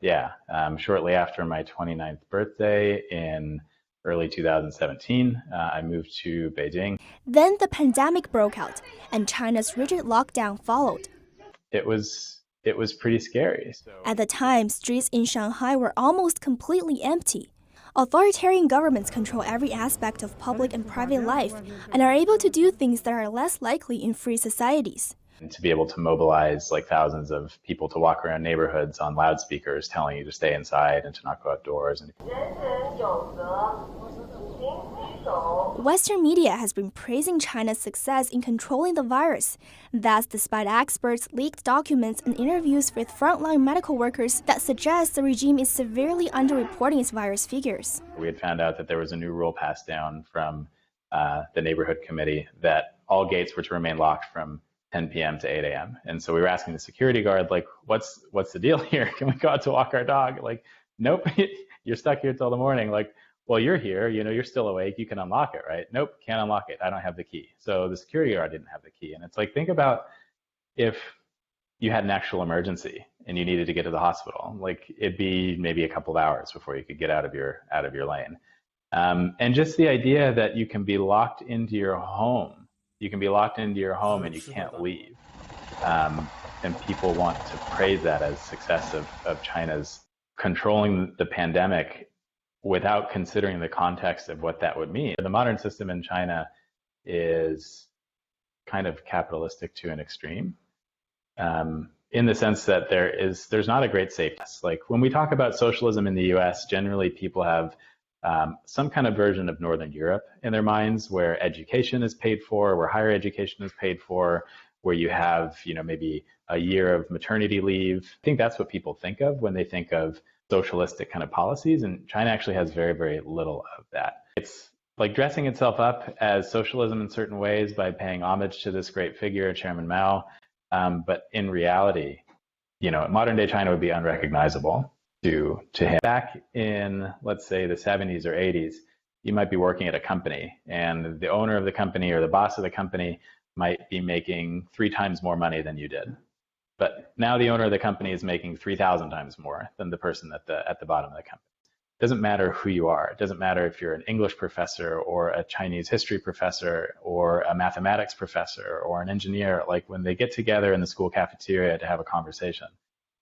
Yeah, shortly after my 29th birthday in early 2017, I moved to Beijing. Then the pandemic broke out, and China's rigid lockdown followed. It was pretty scary. At the time, streets in Shanghai were almost completely empty. Authoritarian governments control every aspect of public and private life and are able to do things that are less likely in free societies. And to be able to mobilize like thousands of people to walk around neighborhoods on loudspeakers telling you to stay inside and to not go outdoors. Western media has been praising China's success in controlling the virus. That's despite experts, leaked documents, and interviews with frontline medical workers that suggest the regime is severely underreporting its virus figures. We had found out that there was a new rule passed down from the neighborhood committee that all gates were to remain locked from 10 p.m. to 8 a.m. And so we were asking the security guard, like, what's the deal here? Can we go out to walk our dog? Like, nope, you're stuck here till the morning. Like, well, you're here, you're still awake, you can unlock it, right? Nope, can't unlock it, I don't have the key. So the security guard didn't have the key. And it's like, think about if you had an actual emergency and you needed to get to the hospital, like it'd be maybe a couple of hours before you could get out of your lane. And just the idea that you can be locked into your home, and you can't leave. And people want to praise that as success of China's controlling the pandemic without considering the context of what that would mean. The modern system in China is kind of capitalistic to an extreme, in the sense that there's not a great safety net. Like when we talk about socialism in the US, generally people have some kind of version of Northern Europe in their minds, where education is paid for, where higher education is paid for, where you have maybe a year of maternity leave. I think that's what people think of when they think of socialistic kind of policies, and China actually has very, very little of that. It's like dressing itself up as socialism in certain ways by paying homage to this great figure, Chairman Mao, but in reality, modern day China would be unrecognizable to him. Back in, let's say, the 70s or 80s, you might be working at a company, and the owner of the company or the boss of the company might be making 3 times more money than you did. But now the owner of the company is making 3,000 times more than the person at the bottom of the company. It doesn't matter who you are. It doesn't matter if you're an English professor or a Chinese history professor or a mathematics professor or an engineer. Like when they get together in the school cafeteria to have a conversation,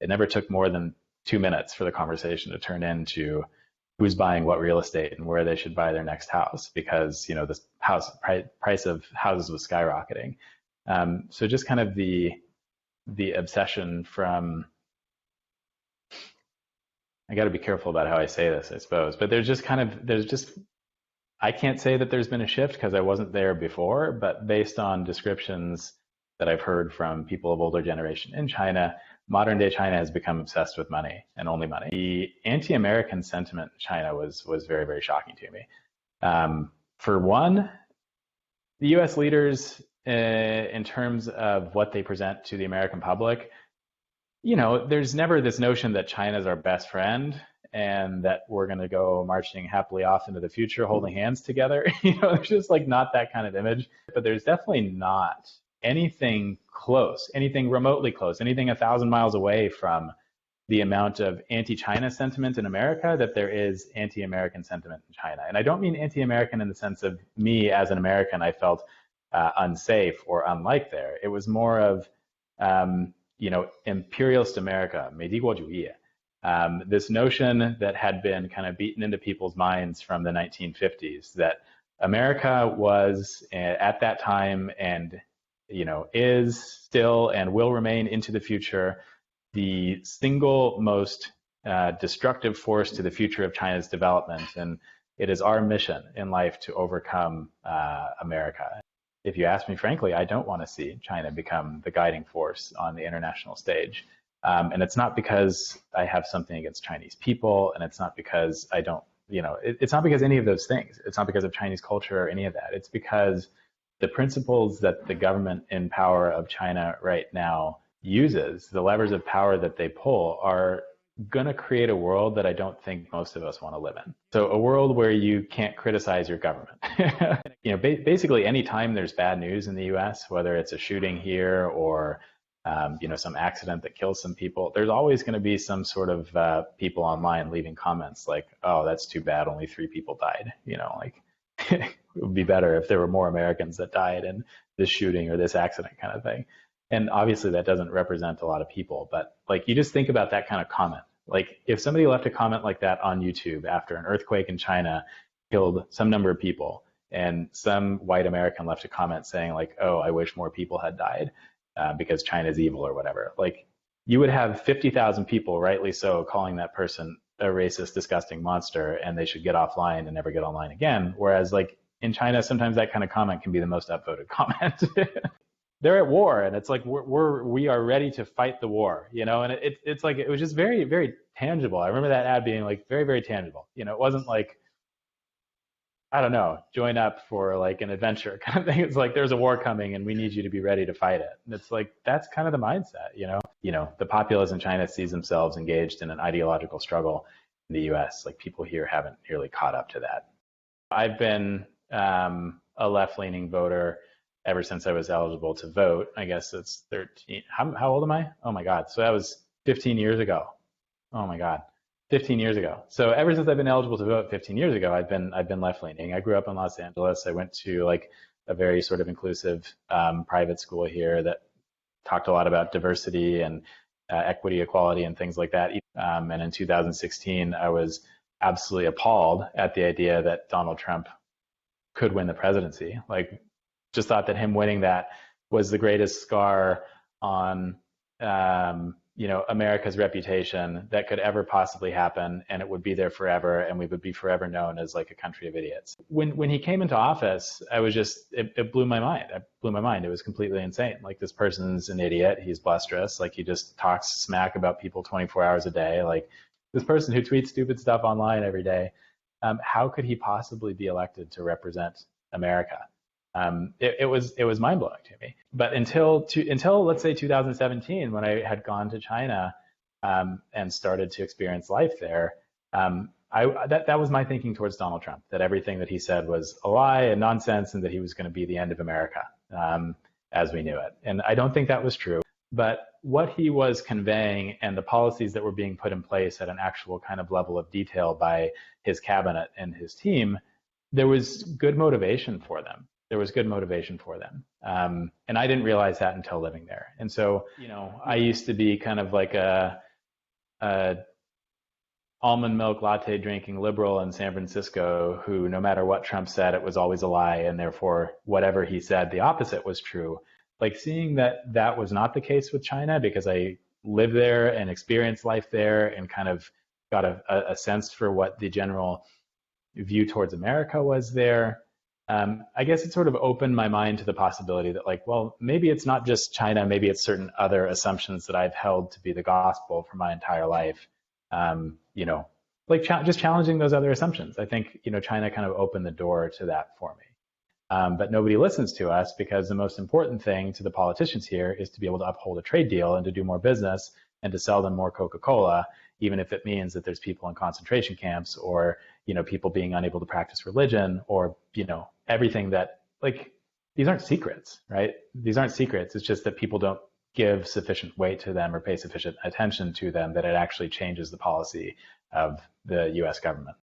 it never took more than 2 minutes for the conversation to turn into who's buying what real estate and where they should buy their next house, because this price of houses was skyrocketing. So just kind of the obsession from, I got to be careful about how I say this, I suppose, but I can't say that there's been a shift because I wasn't there before, but based on descriptions that I've heard from people of older generation in China, modern day China has become obsessed with money and only money. The anti-American sentiment in China was very, very shocking to me. For one, the US leaders, in terms of what they present to the American public, there's never this notion that China's our best friend and that we're going to go marching happily off into the future holding hands together. There's just like not that kind of image. But there's definitely not anything close, anything remotely close, anything 1,000 miles away from the amount of anti-China sentiment in America that there is anti-American sentiment in China. And I don't mean anti-American in the sense of me as an American, I felt unsafe or unlike there. It was more of, imperialist America, 美帝国主义, this notion that had been kind of beaten into people's minds from the 1950s that America was at that time and, is still and will remain into the future the single most destructive force to the future of China's development. And it is our mission in life to overcome America. If you ask me frankly, I don't want to see China become the guiding force on the international stage. And it's not because I have something against Chinese people, and it's not because I don't, it's not because any of those things. It's not because of Chinese culture or any of that. It's because the principles that the government in power of China right now uses, the levers of power that they pull, are going to create a world that I don't think most of us want to live in. So a world where you can't criticize your government. Basically any time there's bad news in the US, whether it's a shooting here or some accident that kills some people, there's always going to be some sort of people online leaving comments like, oh, that's too bad, only 3 people died. Like it would be better if there were more Americans that died in this shooting or this accident kind of thing. And obviously that doesn't represent a lot of people, but like you just think about that kind of comment. Like if somebody left a comment like that on YouTube after an earthquake in China killed some number of people, and some white American left a comment saying like, oh, I wish more people had died because China's evil or whatever. Like you would have 50,000 people, rightly so, calling that person a racist, disgusting monster, and they should get offline and never get online again. Whereas like in China, sometimes that kind of comment can be the most upvoted comment. They're at war, and it's like we are ready to fight the war, and it's like it was just very, very tangible. I remember that ad being like very, very tangible. It wasn't like, I don't know, join up for like an adventure kind of thing. It's like there's a war coming and we need you to be ready to fight it. And it's like that's kind of the mindset, the populace in China sees themselves engaged in an ideological struggle. In the U.S., like people here haven't nearly caught up to that. I've been a left-leaning voter ever since I was eligible to vote. I guess it's 13. How old am I? Oh my God. So that was 15 years ago. Oh my God. 15 years ago. So ever since I've been eligible to vote 15 years ago, I've been left-leaning. I grew up in Los Angeles. I went to like a very sort of inclusive private school here that talked a lot about diversity and equity, equality, and things like that. And in 2016, I was absolutely appalled at the idea that Donald Trump could win the presidency. Like, just thought that him winning that was the greatest scar on America's reputation that could ever possibly happen, and it would be there forever, and we would be forever known as like a country of idiots. When he came into office, I was it blew my mind. It was completely insane. Like, this person's an idiot. He's blusterous. Like, he just talks smack about people 24 hours a day. Like, this person who tweets stupid stuff online every day. How could he possibly be elected to represent America? It was mind blowing to me. But until let's say 2017, when I had gone to China and started to experience life there, that was my thinking towards Donald Trump. That everything that he said was a lie and nonsense, and that he was going to be the end of America as we knew it. And I don't think that was true. But what he was conveying and the policies that were being put in place at an actual kind of level of detail by his cabinet and his team, there was good motivation for them. And I didn't realize that until living there. And so, I used to be kind of like a almond milk latte drinking liberal in San Francisco who, no matter what Trump said, it was always a lie. And therefore, whatever he said, the opposite was true. Like, seeing that was not the case with China, because I lived there and experienced life there and kind of got a sense for what the general view towards America was there. I guess it sort of opened my mind to the possibility that, like, well, maybe it's not just China, maybe it's certain other assumptions that I've held to be the gospel for my entire life. Just challenging those other assumptions. I think, China kind of opened the door to that for me. But nobody listens to us, because the most important thing to the politicians here is to be able to uphold a trade deal and to do more business and to sell them more Coca-Cola, even if it means that there's people in concentration camps, or, people being unable to practice religion, or, everything that, like, these aren't secrets, right? These aren't secrets. It's just that people don't give sufficient weight to them or pay sufficient attention to them that it actually changes the policy of the US government.